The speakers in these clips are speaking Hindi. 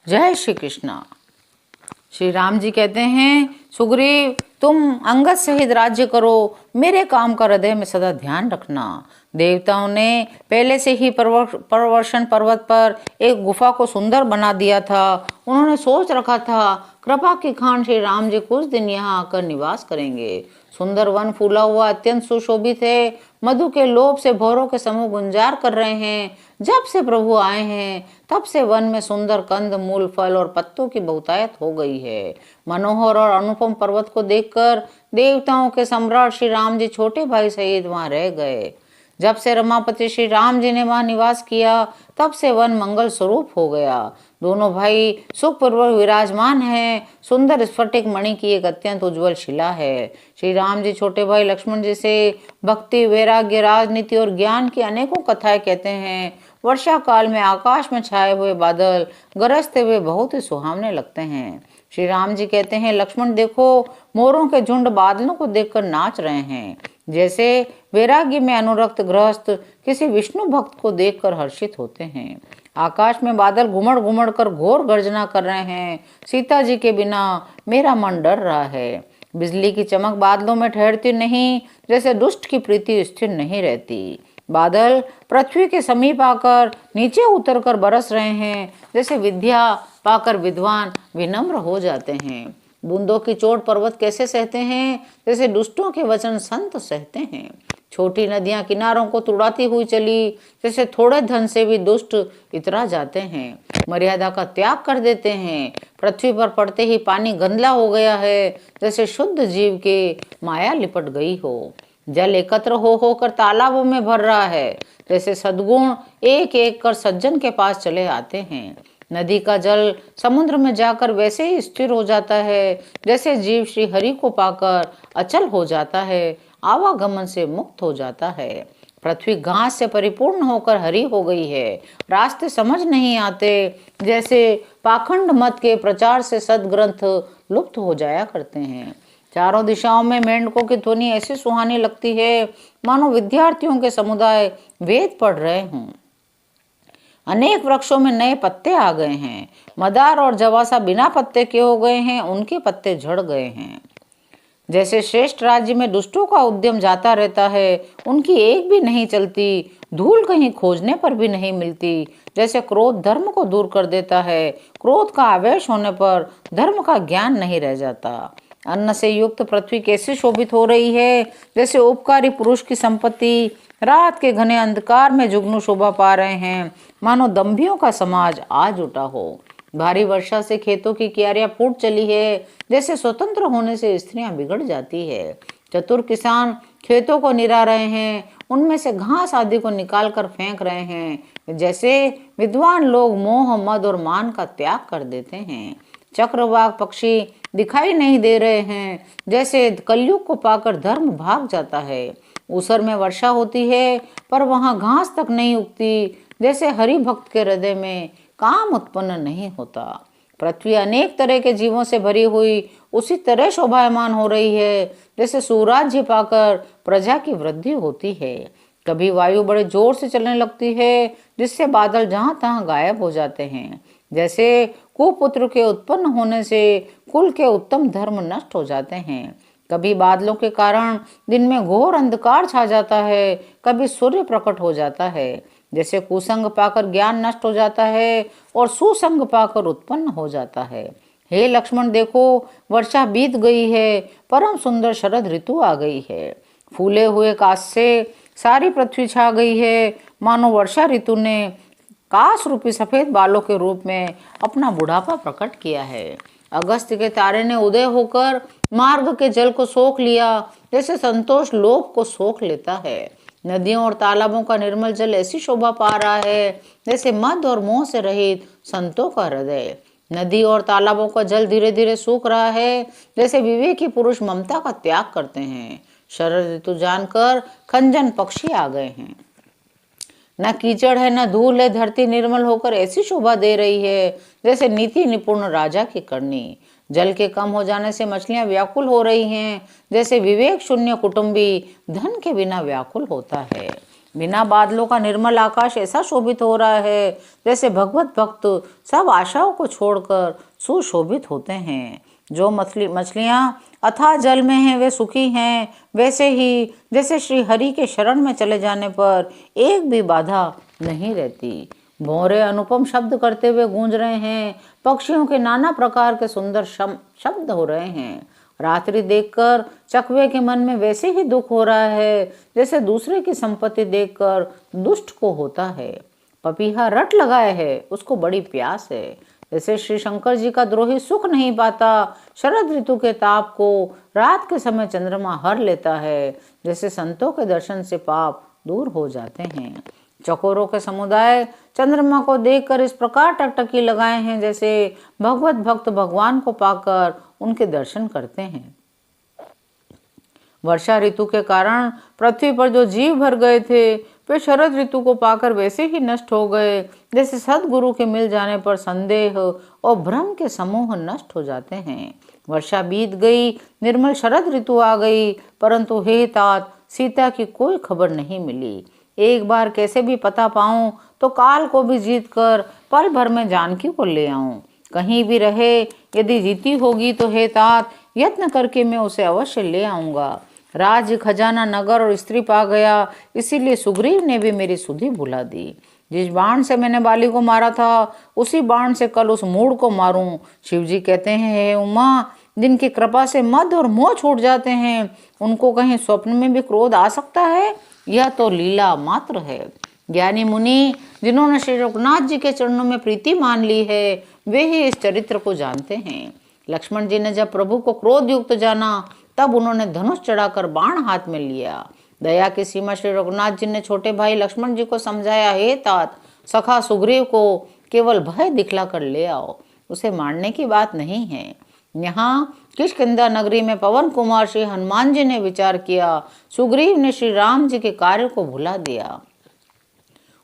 जय श्री कृष्ण। श्री राम जी कहते हैं, सुग्रीव तुम अंगद सहित राज्य करो, मेरे काम का हृदय में सदा ध्यान रखना। देवताओं ने पहले से ही प्रवर्षण पर्वत पर एक गुफा को सुंदर बना दिया था। उन्होंने सोच रखा था कृपा की खान श्री राम जी कुछ दिन यहाँ आकर निवास करेंगे। सुंदर वन फूला हुआ अत्यंत सुशोभित है। मधु के लोभ से भौरों के समूह गुंजार कर रहे हैं। जब से प्रभु आए हैं तब से वन में सुंदर कंद मूल फल और पत्तों की बहुतायत हो गई है। मनोहर और अनुपम पर्वत को देखकर देवताओं के सम्राट श्री राम जी छोटे भाई सहित वहां रह गए। जब से रमापति श्री राम जी ने वहां निवास किया तब से वन मंगल स्वरूप हो गया। दोनों भाई सुखपूर्वक विराजमान हैं। सुंदर स्फटिक मणि की एक अत्यंत उज्जवल शिला है। श्री राम जी छोटे भाई लक्ष्मण जी से भक्ति, वैराग्य, राजनीति और ज्ञान की अनेकों कथाएं कहते हैं। वर्षा काल में आकाश में छाए हुए बादल गरजते हुए बहुत ही सुहावने लगते हैं। श्री राम जी कहते हैं, लक्ष्मण देखो, मोरों के झुंड बादलों को देखकर नाच रहे हैं। जैसे वैराग्य में अनुरक्त गृहस्थ किसी विष्णु भक्त को देखकर हर्षित होते हैं। आकाश में बादल घुमड़ घुमड़ कर घोर गर्जना कर रहे हैं। सीता जी के बिना मेरा मन डर रहा है। बिजली की चमक बादलों में ठहरती नहीं, जैसे दुष्ट की प्रीति स्थिर नहीं रहती। बादल पृथ्वी के समीप आकर नीचे उतरकर बरस रहे हैं, जैसे विद्या पाकर विद्वान विनम्र हो जाते हैं। बूंदों की चोट पर्वत कैसे सहते हैं, जैसे दुष्टों के वचन संत सहते हैं। छोटी नदियां किनारों को तुड़ाती हुई चली, जैसे थोड़े धन से भी दुष्ट इतरा जाते हैं, मर्यादा का त्याग कर देते हैं। पृथ्वी पर पड़ते ही पानी गंदला हो गया है, जैसे शुद्ध जीव के माया लिपट गई हो। जल एकत्र हो होकर तालाबों में भर रहा है, जैसे सद्गुण एक एक कर सज्जन के पास चले आते हैं। नदी का जल समुद्र में जाकर वैसे ही स्थिर हो जाता है, जैसे जीव श्री हरि को पाकर अचल हो जाता है, आवागमन से मुक्त हो जाता है। पृथ्वी घास से परिपूर्ण होकर हरी हो गई है। रास्ते समझ नहीं आते, जैसे पाखंड मत के प्रचार से सदग्रंथ लुप्त हो जाया करते हैं। चारों दिशाओं में मेंढकों की ध्वनि ऐसी सुहानी लगती है मानो विद्यार्थियों के समुदाय वेद पढ़ रहे हों। अनेक वृक्षों में नए पत्ते आ गए हैं। मदार और जवासा बिना पत्ते के हो गए हैं, उनके पत्ते झड़ गए हैं। जैसे श्रेष्ठ राज्य में दुष्टों का उद्यम जाता रहता है, उनकी एक भी नहीं चलती, धूल कहीं खोजने पर भी नहीं मिलती। जैसे क्रोध धर्म को दूर कर देता है, क्रोध का आवेश होने पर धर्म का ज्ञान नहीं रह जाता। अन्न से युक्त पृथ्वी कैसे शोभित हो रही है, जैसे उपकारी पुरुष की संपत्ति रात के घने अंधकार में जुगनू शोभा पा रहे हैं, मानो दंभियों का समाज आज उठा हो। भारी वर्षा से खेतों की क्यारियां फूट चली है, जैसे स्वतंत्र होने से स्त्रियां बिगड़ जाती है। चतुर किसान खेतों को निरा रहे हैं, उनमें से घास आदि को निकाल कर फेंक रहे हैं, जैसे विद्वान लोग मोह, मद और मान का त्याग कर देते हैं। चक्रवाक पक्षी दिखाई नहीं दे रहे हैं, जैसे कलयुग को पाकर धर्म भाग जाता है। ऊसर में वर्षा होती है, पर वहां घास तक नहीं उगती, जैसे हरि भक्त के हृदय में काम उत्पन्न नहीं होता। पृथ्वी अनेक तरह के जीवों से भरी हुई उसी तरह शोभायमान हो रही है, जैसे सुराज्य पाकर प्रजा की वृद्धि होती है। कभी वायु बड़े जोर से चलने लगती है, जिससे बादल जहां तहां गायब हो जाते हैं। जैसे कुपुत्र के उत्पन्न होने से कुल के उत्तम धर्म नष्ट हो जाते हैं। कभी बादलों के कारण दिन में घोर अंधकार छा जाता है, कभी सूर्य प्रकट हो जाता है। जैसे कुसंग पाकर ज्ञान नष्ट हो जाता है और सुसंग पाकर उत्पन्न हो जाता है। हे लक्ष्मण देखो, वर्षा बीत गई है, परम सुंदर शरद ऋतु आ गई है। फूले हुए काश से सारी पृथ्वी छा गई है, मानो वर्षा ऋतु ने काश रूपी सफेद बालों के रूप में अपना बुढ़ापा प्रकट किया है। अगस्त्य के तारे ने उदय होकर मार्ग के जल को सोख लिया, जैसे संतोष लोभ को सोख लेता है। नदियों और तालाबों का निर्मल जल ऐसी शोभा पा रहा है, जैसे मद और मोह से रहित संतों का हृदय। नदी और तालाबों का जल धीरे धीरे सूख रहा है, जैसे विवेकी पुरुष ममता का त्याग करते हैं। शरद ऋतु जानकर खंजन पक्षी आ गए हैं। न कीचड़ है न धूल है, धरती निर्मल होकर ऐसी शोभा दे रही है, जैसे नीति निपुण राजा की करनी। जल के कम हो जाने से मछलियां व्याकुल हो रही हैं, जैसे विवेक शून्य कुटुंबी धन के बिना व्याकुल होता है। बिना बादलों का निर्मल आकाश ऐसा शोभित हो रहा है जैसे भगवत भक्त सब आशाओं को छोड़कर सुशोभित होते हैं। जो मछलियाँ अथाह जल में हैं वे सुखी हैं, वैसे ही जैसे श्री हरि के शरण में चले जाने पर एक भी बाधा नहीं रहती। भौरे अनुपम शब्द करते हुए गूंज रहे हैं, पक्षियों के नाना प्रकार के सुंदर शब्द हो रहे हैं। रात्रि देखकर चकवे के मन में वैसे ही दुख हो रहा है जैसे दूसरे की संपत्ति देखकर दुष्ट को होता है। पपीहा रट लगाए है, उसको बड़ी प्यास है। जैसे श्री शंकर जी का द्रोही सुख नहीं पाता, शरद ऋतु के ताप को रात के समय चंद्रमा हर लेता है। जैसे संतों के दर्शन से पाप दूर हो जाते हैं। चकोरों के समुदाय चंद्रमा को देखकर इस प्रकार टकटकी लगाए हैं जैसे भगवत भक्त भगवान को पाकर उनके दर्शन करते हैं। वर्षा ऋतु के कारण पृथ्वी पर जो जीव भर गए थे वे शरद ऋतु को पाकर वैसे ही नष्ट हो गए जैसे सदगुरु के मिल जाने पर संदेह और भ्रम के समूह नष्ट हो जाते हैं। वर्षा बीत गई, निर्मल शरद ऋतु आ गई, परंतु हे तात सीता की कोई खबर नहीं मिली। एक बार कैसे भी पता पाऊं तो काल को भी जीत कर पल भर में जानकी को ले आऊं। कहीं भी रहे, यदि जीती होगी तो हे तात यत्न करके मैं उसे अवश्य ले आऊंगा। राज्य, खजाना, नगर और स्त्री पा गया, इसीलिए सुग्रीव ने भी मेरी सुधि भुला दी। जिस बाण से मैंने बाली को मारा था उसी बाण से कल उस मूढ़ को मारूं। शिवजी कहते हैं, हे उमा, जिनकी कृपा से मद और मोह छूट जाते हैं उनको कहीं स्वप्न में भी क्रोध आ सकता है? यह तो लीला मात्र है। ज्ञानी मुनि जिन्होंने श्री रघुनाथ जी के चरणों में प्रीति मान ली है वे ही इस चरित्र को जानते हैं। लक्ष्मण जी ने जब प्रभु को क्रोध युक्त जाना तब उन्होंने धनुष चढ़ाकर बाण हाथ में लिया। दया की सीमा श्री रघुनाथ जी ने छोटे भाई लक्ष्मण जी को समझाया, हे तात, सखा सुग्रीव को केवल भय दिखला कर ले आओ, उसे मारने की बात नहीं है। यहाँ किष्किंधा नगरी में पवन कुमार श्री हनुमान जी ने विचार किया, सुग्रीव ने श्री राम जी के कार्य को भुला दिया।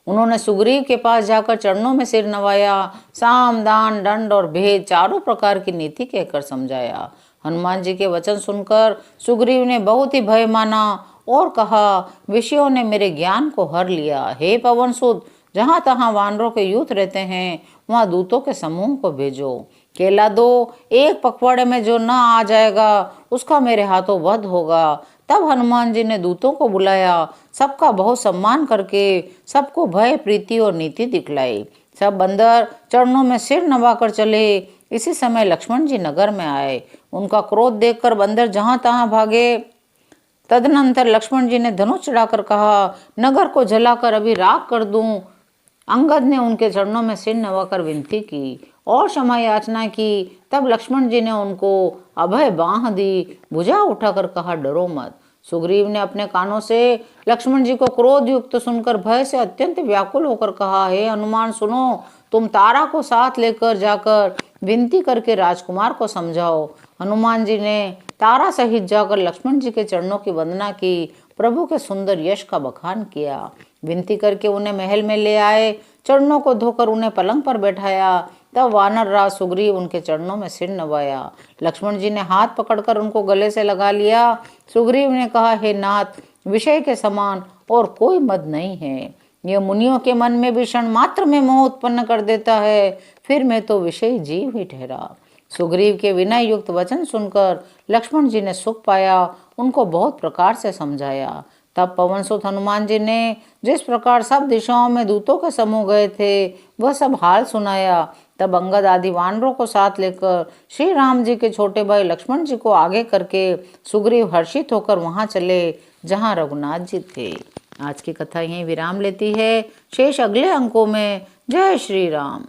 उन्होंने सुग्रीव के पास जाकर चरणों में सिर नवाया, साम, दान, दंड और भेद चारों प्रकार की नीति कहकर समझाया। हनुमान जी के वचन सुनकर सुग्रीव ने बहुत ही भय माना और कहा, विषयों ने मेरे ज्ञान को हर लिया। हे पवन सुत, जहाँ तहाँ वानरों के यूथ रहते हैं वहाँ दूतों के समूह को भेजो। केला दो, एक पखवाड़े में जो न आ जाएगा उसका मेरे हाथों वध होगा। तब हनुमान जी ने दूतों को बुलाया, सबका बहुत सम्मान करके सबको भय, प्रीति और नीति दिखलाई। सब बंदर चरणों में सिर नवाकर चले। इसी समय लक्ष्मण जी नगर में आए। उनका क्रोध देखकर बंदर जहां तहां भागे। तदनंतर लक्ष्मण जी ने धनुष चढ़ाकर कहा, नगर को जलाकर अभी राख कर दूं। अंगद ने उनके चरणों में सिर नवाकर विनती की और क्षमा याचना की। तब लक्ष्मण जी ने उनको अभय बांह दी, भुजा उठाकर कहा, डरो मत। सुग्रीव ने अपने कानों से लक्ष्मण जी को क्रोध युक्त सुनकर भय से अत्यंत व्याकुल होकर कहा, हे हनुमान सुनो, तुम तारा को साथ लेकर जाकर विनती करके राजकुमार को समझाओ। हनुमान जी ने तारा सहित जाकर लक्ष्मण जी के चरणों की वंदना की, प्रभु के सुंदर यश का बखान किया। विनती करके उन्हें महल में ले आए, चरणों को धोकर उन्हें पलंग पर बैठाया। तब वानर राज सुग्रीव उनके चरणों में सिर नवाया। लक्ष्मण जी ने हाथ पकड़कर उनको गले से लगा लिया। सुग्रीव ने कहा, हे नाथ, विषय के समान और कोई मद नहीं है। यह मुनियों के मन में भी क्षण मात्र में मोह उत्पन्न कर देता है, फिर मैं तो विषय जीव ही ठहरा। सुग्रीव के विनय युक्त वचन सुनकर लक्ष्मण जी ने सुख पाया, उनको बहुत प्रकार से समझाया। तब पवनसुत हनुमान जी ने जिस प्रकार सब दिशाओं में दूतों के समूह गए थे वह सब हाल सुनाया। तब अंगद आदि वानरों को साथ लेकर श्री राम जी के छोटे भाई लक्ष्मण जी को आगे करके सुग्रीव हर्षित होकर वहां चले जहां रघुनाथ जी थे। आज की कथा यहीं विराम लेती है, शेष अगले अंकों में। जय श्री राम।